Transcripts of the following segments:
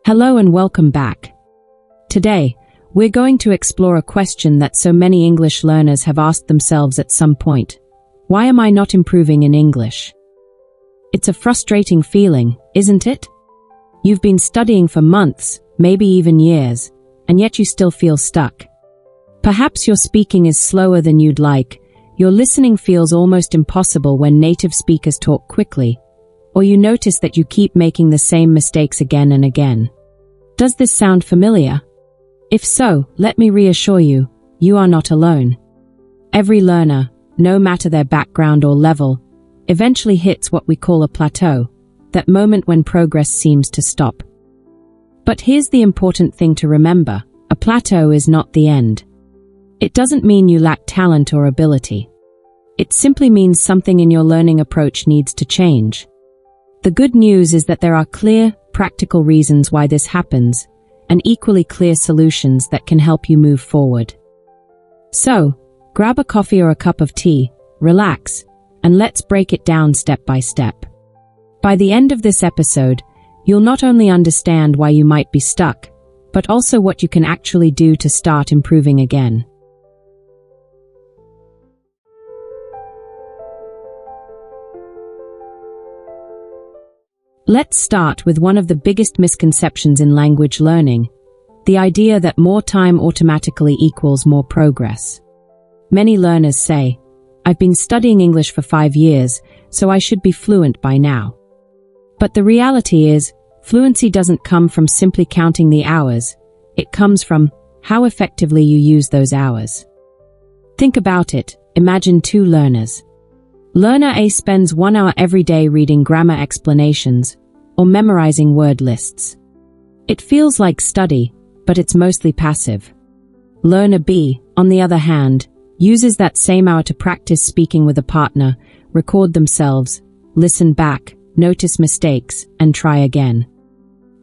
Hello and welcome back. Today, we're going to explore a question that so many English learners have asked themselves at some point. Why am I not improving in English? It's a frustrating feeling, isn't it? You've been studying for months, maybe even years, and yet you still feel stuck. Perhaps your speaking is slower than you'd like, your listening feels almost impossible when native speakers talk quickly, or you notice that you keep making the same mistakes again and again. Does this sound familiar? If so, let me reassure you, you are not alone. Every learner, no matter their background or level, eventually hits what we call a plateau, that moment when progress seems to stop. But here's the important thing to remember, a plateau is not the end. It doesn't mean you lack talent or ability. It simply means something in your learning approach needs to change. The good news is that there are clear, practical reasons why this happens, and equally clear solutions that can help you move forward. So, grab a coffee or a cup of tea, relax, and let's break it down step by step. By the end of this episode, you'll not only understand why you might be stuck, but also what you can actually do to start improving again. Let's start with one of the biggest misconceptions in language learning, the idea that more time automatically equals more progress. Many learners say, "I've been studying English for 5 years, so I should be fluent by now." But the reality is, fluency doesn't come from simply counting the hours, it comes from how effectively you use those hours. Think about it, imagine two learners. Learner A spends 1 hour every day reading grammar explanations or memorizing word lists. It feels like study, but it's mostly passive. Learner B, on the other hand, uses that same hour to practice speaking with a partner, record themselves, listen back, notice mistakes, and try again.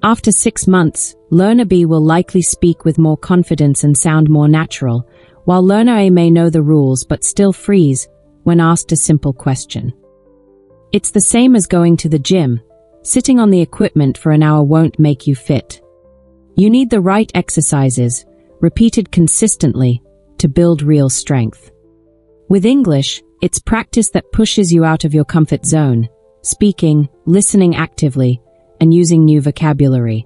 After 6 months, Learner B will likely speak with more confidence and sound more natural, while Learner A may know the rules but still freeze when asked a simple question. It's the same as going to the gym. Sitting on the equipment for an hour won't make you fit. You need the right exercises, repeated consistently, to build real strength. With English, it's practice that pushes you out of your comfort zone, speaking, listening actively, and using new vocabulary.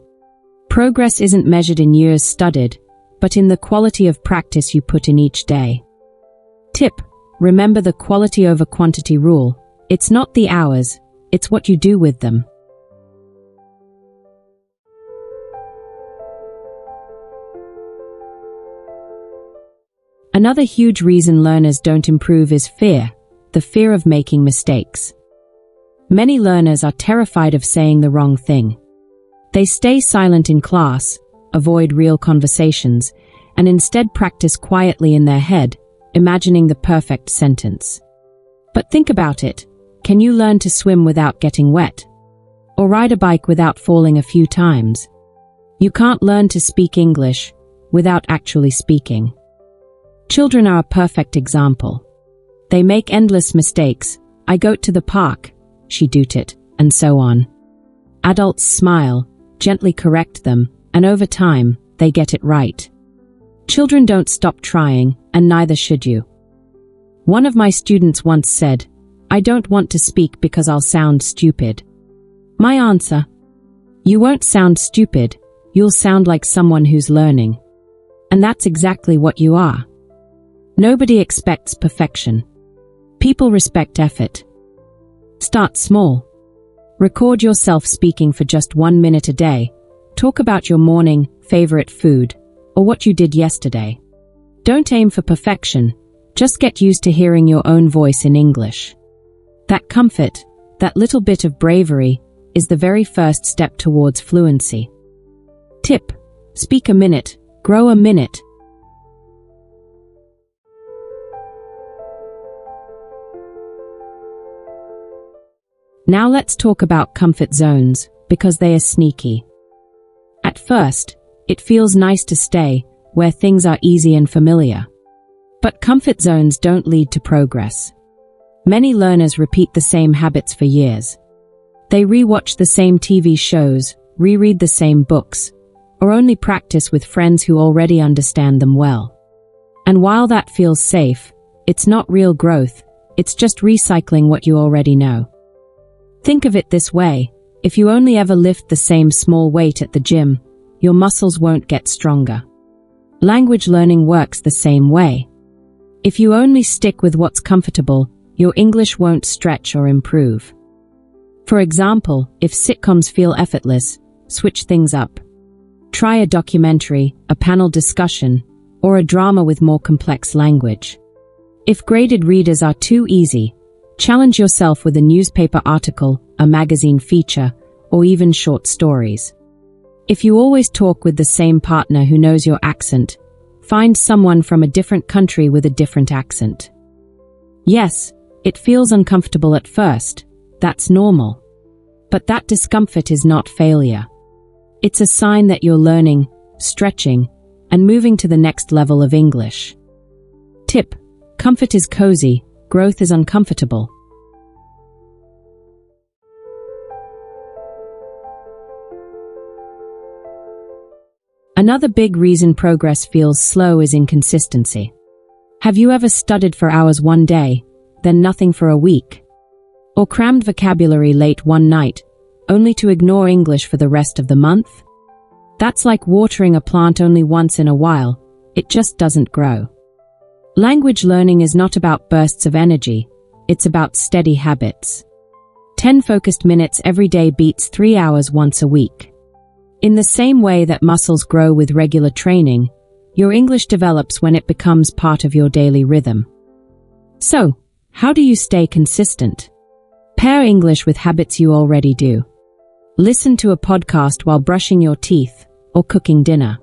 Progress isn't measured in years studied, but in the quality of practice you put in each day. Tip: remember the quality over quantity rule. It's not the hours, it's what you do with them. Another huge reason learners don't improve is fear, the fear of making mistakes. Many learners are terrified of saying the wrong thing. They stay silent in class, avoid real conversations, and instead practice quietly in their head, imagining the perfect sentence. But think about it. Can you learn to swim without getting wet? Or ride a bike without falling a few times? You can't learn to speak English without actually speaking. Children are a perfect example. They make endless mistakes. I go to the park, she doot it, and so on. Adults smile, gently correct them, and over time, they get it right. Children don't stop trying, and neither should you. One of my students once said, "I don't want to speak because I'll sound stupid." My answer: you won't sound stupid, you'll sound like someone who's learning. And that's exactly what you are. Nobody expects perfection. People respect effort. Start small. Record yourself speaking for just 1 minute a day. Talk about your morning, favorite food, or what you did yesterday. Don't aim for perfection, just get used to hearing your own voice in English. That comfort, that little bit of bravery, is the very first step towards fluency. Tip: speak a minute, grow a minute. Now let's talk about comfort zones, because they are sneaky. At first, it feels nice to stay where things are easy and familiar. But comfort zones don't lead to progress. Many learners repeat the same habits for years. They rewatch the same TV shows, reread the same books, or only practice with friends who already understand them well. And while that feels safe, it's not real growth, it's just recycling what you already know. Think of it this way: if you only ever lift the same small weight at the gym, your muscles won't get stronger. Language learning works the same way. If you only stick with what's comfortable, your English won't stretch or improve. For example, if sitcoms feel effortless, switch things up. Try a documentary, a panel discussion, or a drama with more complex language. If graded readers are too easy, challenge yourself with a newspaper article, a magazine feature, or even short stories. If you always talk with the same partner who knows your accent, find someone from a different country with a different accent. Yes, it feels uncomfortable at first. That's normal. But that discomfort is not failure. It's a sign that you're learning, stretching, and moving to the next level of English. Tip: comfort is cozy, growth is uncomfortable. Another big reason progress feels slow is inconsistency. Have you ever studied for hours one day, then nothing for a week? Or crammed vocabulary late one night, only to ignore English for the rest of the month? That's like watering a plant only once in a while, it just doesn't grow. Language learning is not about bursts of energy, it's about steady habits. 10 focused minutes every day beats 3 hours once a week. In the same way that muscles grow with regular training, your English develops when it becomes part of your daily rhythm. So, how do you stay consistent? Pair English with habits you already do. Listen to a podcast while brushing your teeth or cooking dinner.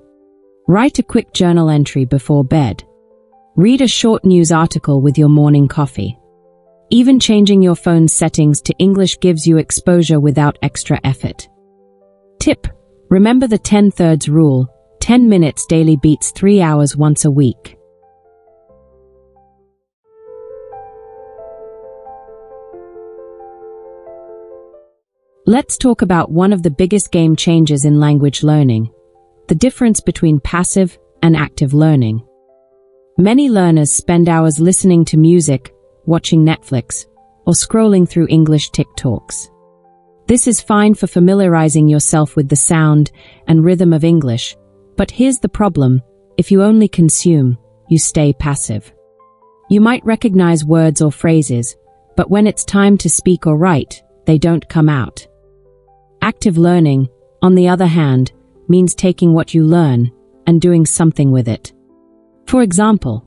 Write a quick journal entry before bed. Read a short news article with your morning coffee. Even changing your phone's settings to English gives you exposure without extra effort. Tip: remember the 10/3 rule. 10 minutes daily beats 3 hours once a week. Let's talk about one of the biggest game changers in language learning: the difference between passive and active learning. Many learners spend hours listening to music, watching Netflix, or scrolling through English TikToks. This is fine for familiarizing yourself with the sound and rhythm of English, but here's the problem: if you only consume, you stay passive. You might recognize words or phrases, but when it's time to speak or write, they don't come out. Active learning, on the other hand, means taking what you learn and doing something with it. For example,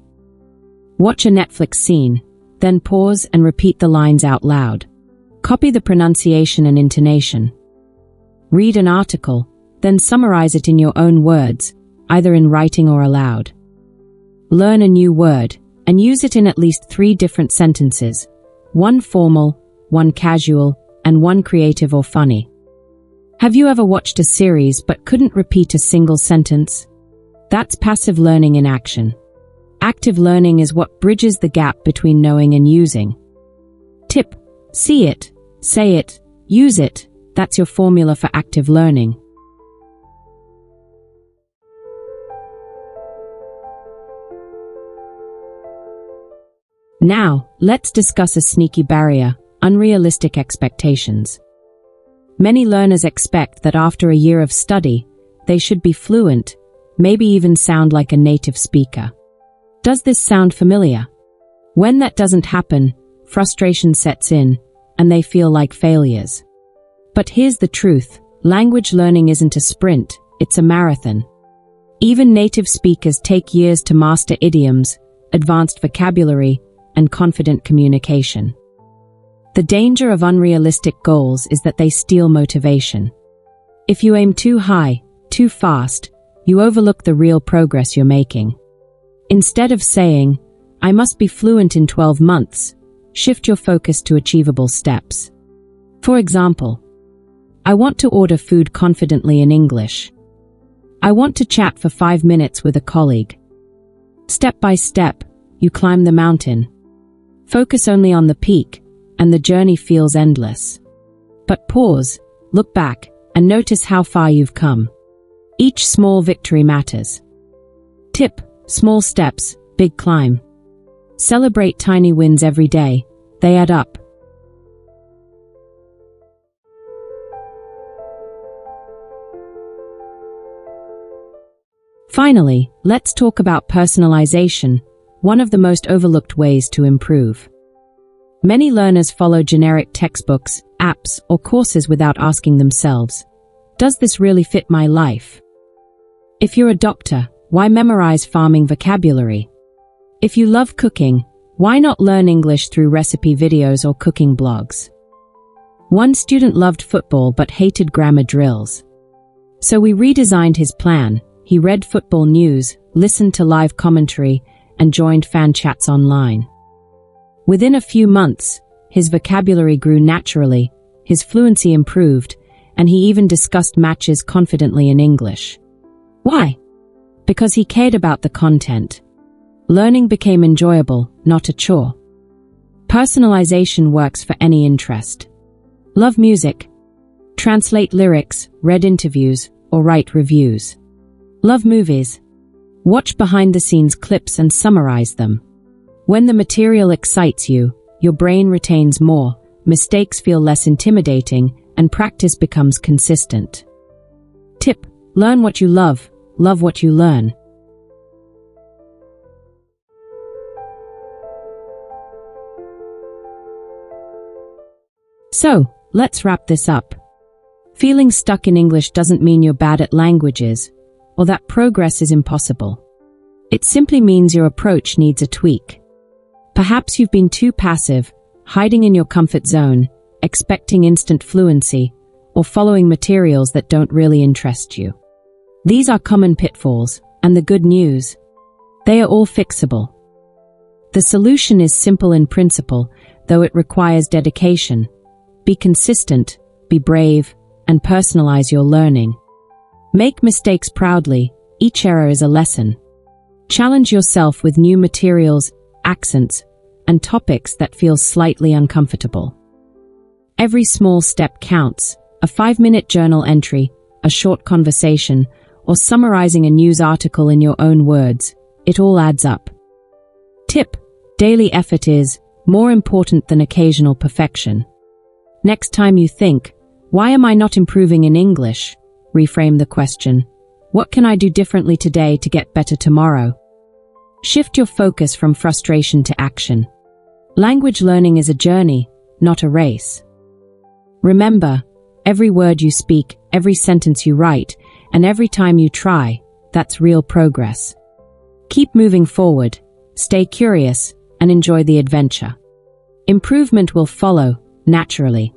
watch a Netflix scene, then pause and repeat the lines out loud. Copy the pronunciation and intonation. Read an article, then summarize it in your own words, either in writing or aloud. Learn a new word and use it in at least 3 different sentences: one formal, one casual, and one creative or funny. Have you ever watched a series but couldn't repeat a single sentence? That's passive learning in action. Active learning is what bridges the gap between knowing and using. Tip: see it, say it, use it. That's your formula for active learning. Now, let's discuss a sneaky barrier: unrealistic expectations. Many learners expect that after a year of study, they should be fluent, maybe even sound like a native speaker. Does this sound familiar? When that doesn't happen, frustration sets in, and they feel like failures. But here's the truth: language learning isn't a sprint, it's a marathon. Even native speakers take years to master idioms, advanced vocabulary, and confident communication. The danger of unrealistic goals is that they steal motivation. If you aim too high, too fast, you overlook the real progress you're making. Instead of saying, "I must be fluent in 12 months," shift your focus to achievable steps. For example, I want to order food confidently in English. I want to chat for 5 minutes with a colleague. Step by step, you climb the mountain. Focus only on the peak, and the journey feels endless. But pause, look back, and notice how far you've come. Each small victory matters. Tip: small steps, big climb. Celebrate tiny wins every day. They add up. Finally, let's talk about personalization, one of the most overlooked ways to improve. Many learners follow generic textbooks, apps, or courses without asking themselves, does this really fit my life? If you're a doctor, why memorize farming vocabulary? If you love cooking, why not learn English through recipe videos or cooking blogs? One student loved football but hated grammar drills. So we redesigned his plan. He read football news, listened to live commentary, and joined fan chats online. Within a few months, his vocabulary grew naturally, his fluency improved, and he even discussed matches confidently in English. Why? Because he cared about the content. Learning became enjoyable, not a chore. Personalization works for any interest. Love music? Translate lyrics, read interviews, or write reviews. Love movies? Watch behind-the-scenes clips and summarize them. When the material excites you, your brain retains more, mistakes feel less intimidating, and practice becomes consistent. Tip: learn what you love what you learn. So, let's wrap this up. Feeling stuck in English doesn't mean you're bad at languages, or that progress is impossible. It simply means your approach needs a tweak. Perhaps you've been too passive, hiding in your comfort zone, expecting instant fluency, or following materials that don't really interest you. These are common pitfalls, and the good news: they are all fixable. The solution is simple in principle, though it requires dedication. Be consistent, be brave, and personalize your learning. Make mistakes proudly. Each error is a lesson. Challenge yourself with new materials, accents, and topics that feel slightly uncomfortable. Every small step counts. A 5-minute journal entry, a short conversation, or summarizing a news article in your own words, it all adds up. Tip: daily effort is more important than occasional perfection. Next time you think, why am I not improving in English? Reframe the question, what can I do differently today to get better tomorrow? Shift your focus from frustration to action. Language learning is a journey, not a race. Remember, every word you speak, every sentence you write, and every time you try, that's real progress. Keep moving forward, stay curious, and enjoy the adventure. Improvement will follow, naturally.